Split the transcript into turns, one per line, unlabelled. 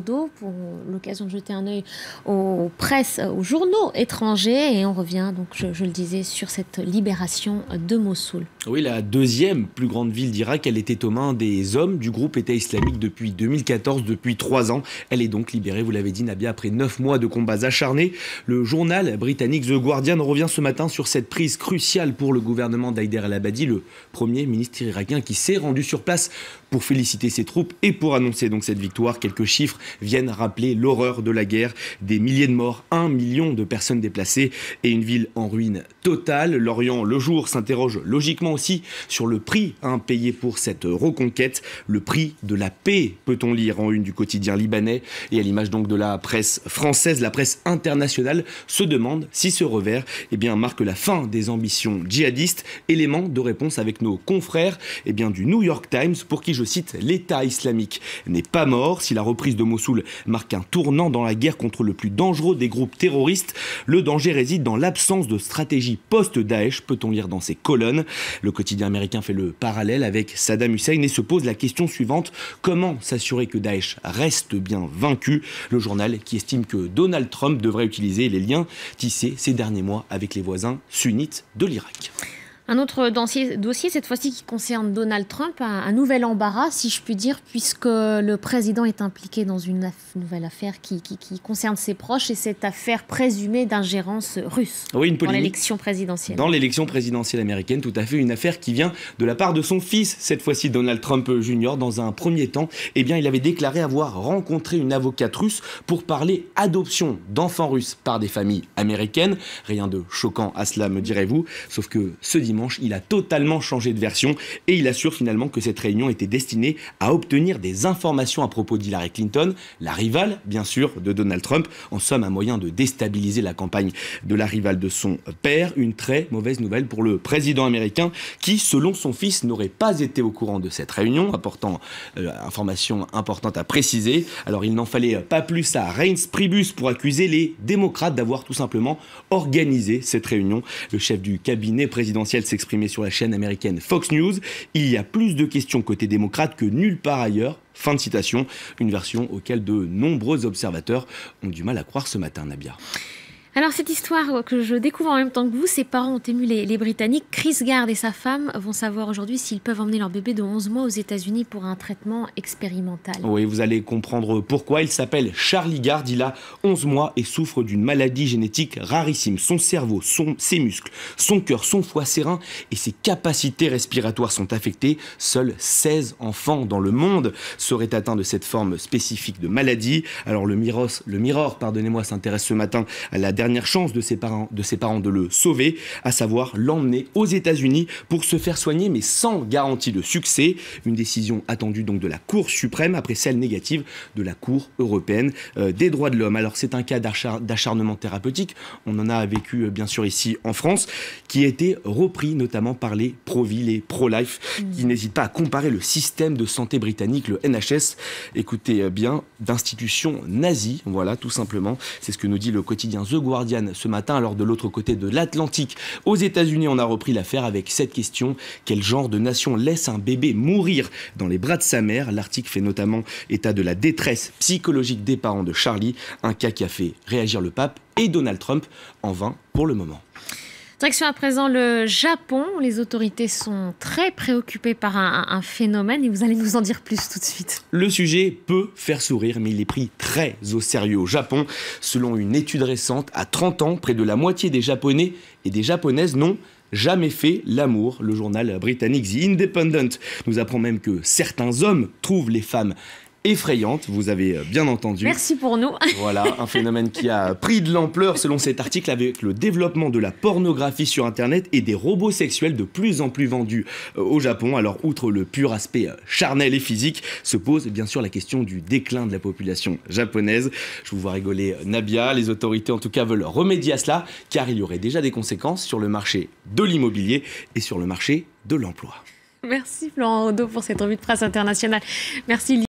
pour l'occasion de jeter un œil aux presses, aux journaux étrangers, et on revient donc, je le disais, sur cette libération de Mossoul.
Oui, la deuxième plus grande ville d'Irak, elle était aux mains des hommes du groupe État islamique depuis 2014, depuis 3 ans. Elle est donc libérée, vous l'avez dit Nabia, après 9 mois de combats acharnés. Le journal britannique The Guardian revient ce matin sur cette prise cruciale pour le gouvernement d'Haïder el-Abadi, le premier ministre irakien qui s'est rendu sur place pour féliciter ses troupes et pour annoncer donc cette victoire. Quelques chiffres viennent rappeler l'horreur de la guerre, des milliers de morts, 1 million de personnes déplacées et une ville en ruine totale. L'Orient, le jour, s'interroge logiquement aussi sur le prix payé pour cette reconquête, le prix de la paix, peut-on lire en une du quotidien libanais. Et à l'image donc de la presse française, la presse internationale se demande si ce revers marque la fin des ambitions djihadistes. Élément de réponse avec nos confrères du New York Times, pour qui, je cite, l'État islamique n'est pas mort. Si la reprise de Mossoul marque un tournant dans la guerre contre le plus dangereux des groupes terroristes, le danger réside dans l'absence de stratégie post-Daesh, peut-on lire dans ces colonnes. Le quotidien américain fait le parallèle avec Saddam Hussein et se pose la question suivante: comment s'assurer que Daesh reste bien vaincu? Le journal qui estime que Donald Trump devrait utiliser les liens tissés ces derniers mois avec les voisins sunnites de l'Irak.
Un autre dossier, cette fois-ci, qui concerne Donald Trump, un nouvel embarras, si je puis dire, puisque le président est impliqué dans une nouvelle affaire qui concerne ses proches, et cette affaire présumée d'ingérence russe dans l'élection présidentielle.
Dans l'élection présidentielle américaine, tout à fait, une affaire qui vient de la part de son fils, cette fois-ci Donald Trump Jr. Dans un premier temps, il avait déclaré avoir rencontré une avocate russe pour parler adoption d'enfants russes par des familles américaines. Rien de choquant à cela, me direz-vous, sauf que ce dimanche, il a totalement changé de version et il assure finalement que cette réunion était destinée à obtenir des informations à propos d'Hillary Clinton, la rivale, bien sûr, de Donald Trump. En somme, un moyen de déstabiliser la campagne de la rivale de son père. Une très mauvaise nouvelle pour le président américain qui, selon son fils, n'aurait pas été au courant de cette réunion, apportant information importante à préciser. Alors, il n'en fallait pas plus à Reince Priebus pour accuser les démocrates d'avoir tout simplement organisé cette réunion. Le chef du cabinet présidentiel s'exprimer sur la chaîne américaine Fox News. Il y a plus de questions côté démocrate que nulle part ailleurs. Fin de citation. Une version auquel de nombreux observateurs ont du mal à croire ce matin, Nabia.
Alors, cette histoire que je découvre en même temps que vous, ses parents ont ému les Britanniques. Chris Gard et sa femme vont savoir aujourd'hui s'ils peuvent emmener leur bébé de 11 mois aux États-Unis pour un traitement expérimental.
Oui, vous allez comprendre pourquoi. Il s'appelle Charlie Gard, il a 11 mois et souffre d'une maladie génétique rarissime. Son cerveau, ses muscles, son cœur, son foie, ses reins et ses capacités respiratoires sont affectés. Seuls 16 enfants dans le monde seraient atteints de cette forme spécifique de maladie. Alors le Mirror, s'intéresse ce matin à la dernière chance de ses parents de le sauver, à savoir l'emmener aux États-Unis pour se faire soigner, mais sans garantie de succès. Une décision attendue donc de la Cour suprême après celle négative de la Cour européenne des droits de l'homme. Alors c'est un cas d'acharnement thérapeutique, on en a vécu bien sûr ici en France, qui a été repris notamment par les pro-vie, les pro-life, qui n'hésitent pas à comparer le système de santé britannique, le NHS, écoutez bien, d'institutions nazies, voilà tout simplement. C'est ce que nous dit le quotidien The Guardian ce matin. Alors de l'autre côté de l'Atlantique, aux États-Unis, on a repris l'affaire avec cette question: quel genre de nation laisse un bébé mourir dans les bras de sa mère? L'article fait notamment état de la détresse psychologique des parents de Charlie, un cas qui a fait réagir le pape et Donald Trump, en vain pour le moment.
Direction à présent le Japon. Les autorités sont très préoccupées par un phénomène et vous allez nous en dire plus tout de suite.
Le sujet peut faire sourire, mais il est pris très au sérieux au Japon. Selon une étude récente, à 30 ans, près de la moitié des Japonais et des Japonaises n'ont jamais fait l'amour. Le journal britannique The Independent nous apprend même que certains hommes trouvent les femmes effrayante, vous avez bien entendu.
Merci pour nous.
Voilà, un phénomène qui a pris de l'ampleur selon cet article avec le développement de la pornographie sur Internet et des robots sexuels de plus en plus vendus au Japon. Alors, outre le pur aspect charnel et physique, se pose bien sûr la question du déclin de la population japonaise. Je vous vois rigoler, Nabia. Les autorités en tout cas veulent remédier à cela, car il y aurait déjà des conséquences sur le marché de l'immobilier et sur le marché de l'emploi.
Merci Florent Audeau pour cette revue de presse internationale. Merci.